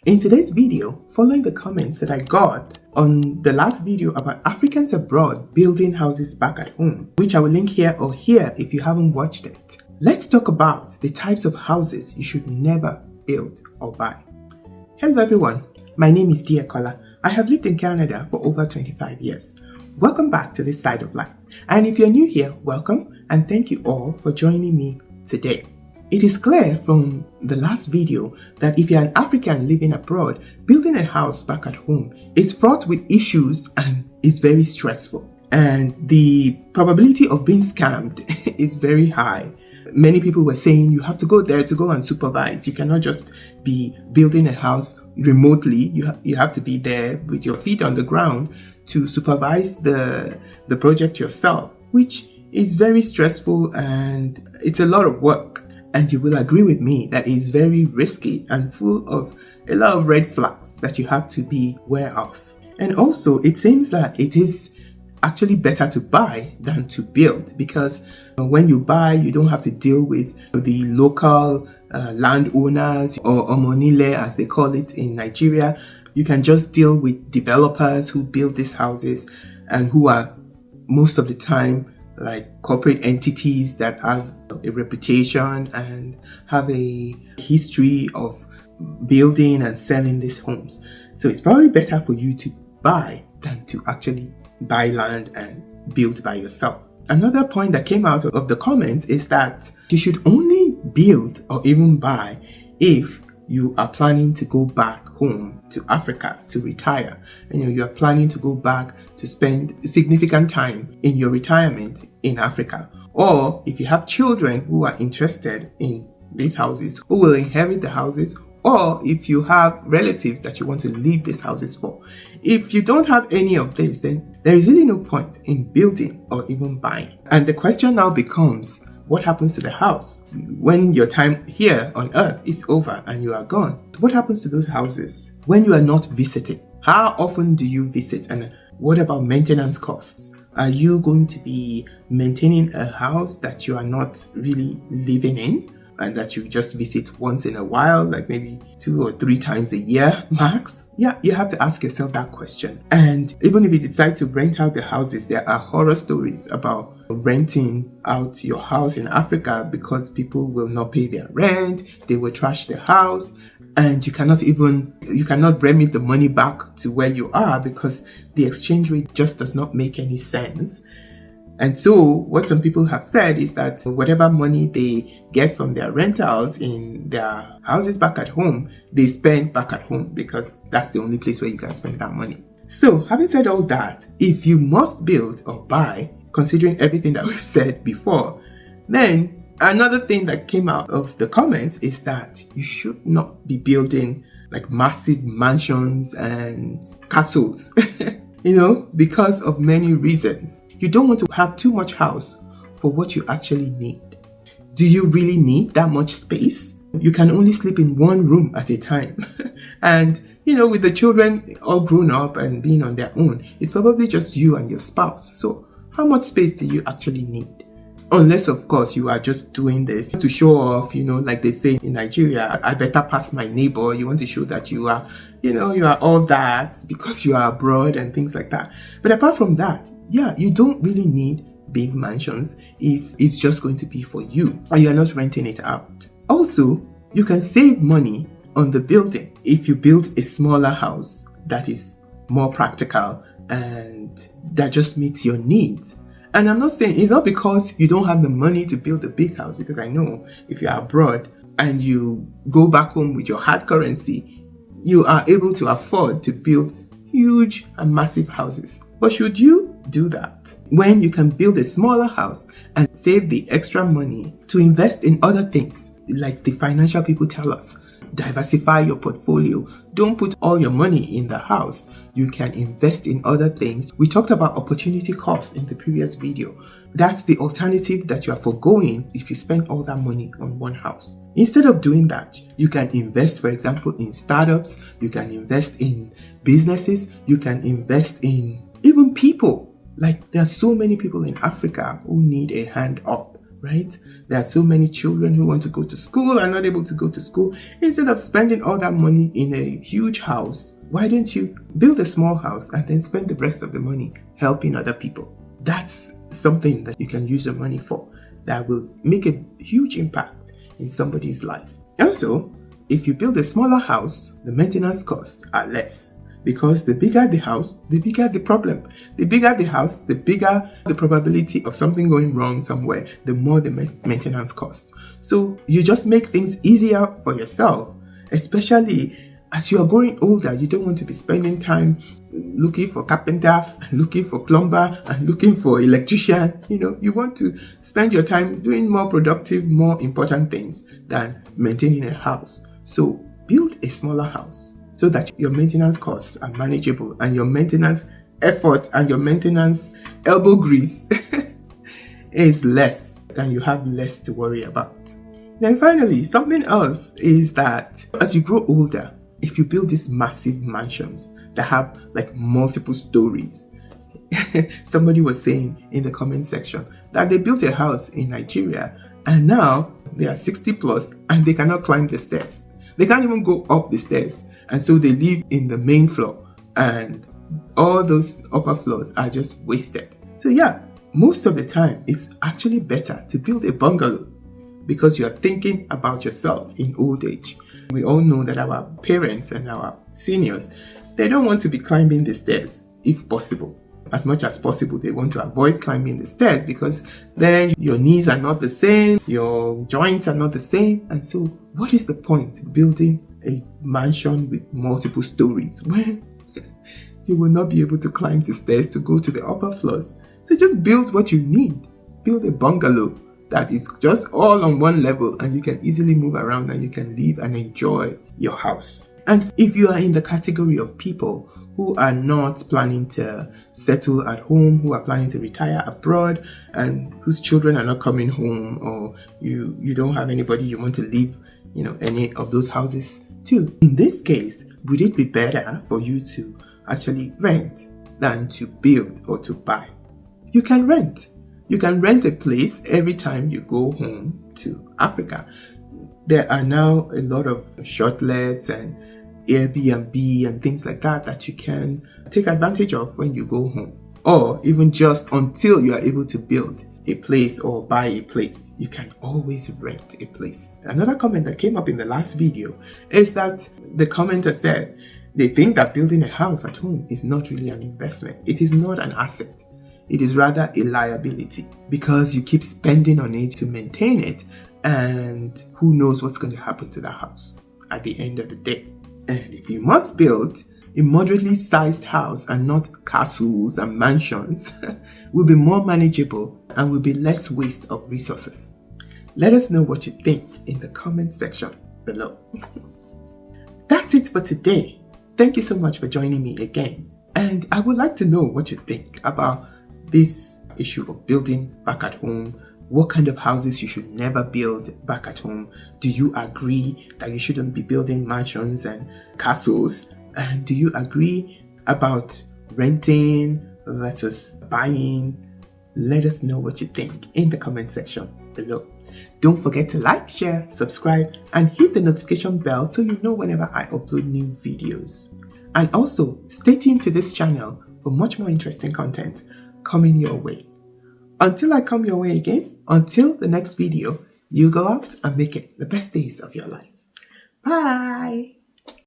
In today's video, following the comments that I got on the last video about Africans abroad building houses back at home, which I will link here or here if you haven't watched it, let's talk about the types of houses you should never build or buy. Hello everyone, my name is Diakola. I have lived in Canada for over 25 years. Welcome back to this side of life. And if you're new here, welcome and thank you all for joining me today. It is clear from the last video that if you're an African living abroad, building a house back at home is fraught with issues and is very stressful. And the probability of being scammed is very high. Many people were saying you have to go there to go and supervise. You cannot just be building a house remotely. You have to be there with your feet on the ground to supervise the project yourself, which is very stressful and it's a lot of work. And you will agree with me that it's very risky and full of a lot of red flags that you have to be aware of. And also, it seems that it is actually better to buy than to build, because when you buy, you don't have to deal with the local landowners or omonile, as they call it in Nigeria. You can just deal with developers who build these houses and who are most of the time like corporate entities that have a reputation and have a history of building and selling these homes. So it's probably better for you to buy than to actually buy land and build by yourself. Another point that came out of the comments is that you should only build or even buy if you are planning to go back home to Africa to retire. You are planning to go back to spend significant time in your retirement in Africa. Or if you have children who are interested in these houses, who will inherit the houses, or if you have relatives that you want to leave these houses for. If you don't have any of this, then there is really no point in building or even buying. And the question now becomes, what happens to the house when your time here on earth is over and you are gone? What happens to those houses when you are not visiting? How often do you visit? And what about maintenance costs? Are you going to be maintaining a house that you are not really living in and that you just visit once in a while, like maybe 2 or 3 times a year max? Yeah, you have to ask yourself that question. And even if you decide to rent out the houses, there are horror stories about renting out your house in Africa because people will not pay their rent, they will trash the house, and you cannot remit the money back to where you are because the exchange rate just does not make any sense. And so what some people have said is that whatever money they get from their rentals in their houses back at home, they spend back at home because that's the only place where you can spend that money. So having said all that, if you must build or buy, considering everything that we've said before, then another thing that came out of the comments is that you should not be building like massive mansions and castles, because of many reasons. You don't want to have too much house for what you actually need. Do you really need that much space? You can only sleep in one room at a time. And, with the children all grown up and being on their own, it's probably just you and your spouse. So how much space do you actually need? Unless, of course, you are just doing this to show off, like they say in Nigeria, I better pass my neighbor. You want to show that you are, you are all that because you are abroad and things like that. But apart from that, yeah, you don't really need big mansions if it's just going to be for you or you're not renting it out. Also, you can save money on the building if you build a smaller house that is more practical and that just meets your needs. And I'm not saying it's not because you don't have the money to build a big house, because I know if you're abroad and you go back home with your hard currency, you are able to afford to build huge and massive houses. But should you do that when you can build a smaller house and save the extra money to invest in other things, like the financial people tell us? Diversify your portfolio. Don't put all your money in the house. You can invest in other things. We talked about opportunity cost in the previous video. That's the alternative that you are foregoing if you spend all that money on one house. Instead of doing that, you can invest, for example, in startups. You can invest in businesses. You can invest in even people. Like, there are so many people in Africa who need a hand up right? There are so many children who want to go to school and not able to go to school. Instead of spending all that money in a huge house, why don't you build a small house and then spend the rest of the money helping other people? That's something that you can use your money for that will make a huge impact in somebody's life. Also, if you build a smaller house, the maintenance costs are less, because the bigger the house, the bigger the problem. The bigger the house, the bigger the probability of something going wrong somewhere, the more the maintenance costs. So you just make things easier for yourself, especially as you are growing older. You don't want to be spending time looking for carpenter, and looking for plumber, and looking for electrician. You want to spend your time doing more productive, more important things than maintaining a house. So build a smaller house so that your maintenance costs are manageable and your maintenance effort and your maintenance elbow grease is less, and you have less to worry about. Then finally, something else is that as you grow older, if you build these massive mansions that have like multiple stories, somebody was saying in the comment section that they built a house in Nigeria and now they are 60 plus and they cannot climb the stairs. They can't even go up the stairs. And so they live in the main floor and all those upper floors are just wasted. So yeah, most of the time it's actually better to build a bungalow because you are thinking about yourself in old age. We all know that our parents and our seniors, they don't want to be climbing the stairs if possible. As much as possible, they want to avoid climbing the stairs because then your knees are not the same, your joints are not the same. And so what is the point building a mansion with multiple stories when you will not be able to climb the stairs to go to the upper floors? So just build what you need. Build a bungalow that is just all on one level and you can easily move around and you can live and enjoy your house. And if you are in the category of people who are not planning to settle at home, who are planning to retire abroad and whose children are not coming home, or you don't have anybody you want to leave, any of those houses to, in this case, would it be better for you to actually rent than to build or to buy? You can rent. You can rent a place every time you go home to Africa. There are now a lot of shortlets and Airbnb and things like that you can take advantage of when you go home. Or even just until you are able to build a place or buy a place, you can always rent a place. Another comment that came up in the last video is that the commenter said they think that building a house at home is not really an investment. It is not an asset. It is rather a liability because you keep spending on it to maintain it, and who knows what's going to happen to the house at the end of the day. And if you must build a moderately sized house and not castles and mansions, will be more manageable and will be less waste of resources. Let us know what you think in the comment section below. That's it for today. Thank you so much for joining me again. And I would like to know what you think about this issue of building back at home. What kind of houses you should never build back at home? Do you agree that you shouldn't be building mansions and castles? And do you agree about renting versus buying? Let us know what you think in the comment section below. Don't forget to like, share, subscribe, and hit the notification bell so you know whenever I upload new videos. And also, stay tuned to this channel for much more interesting content coming your way. Until I come your way again, until the next video, you go out and make it the best days of your life. Bye!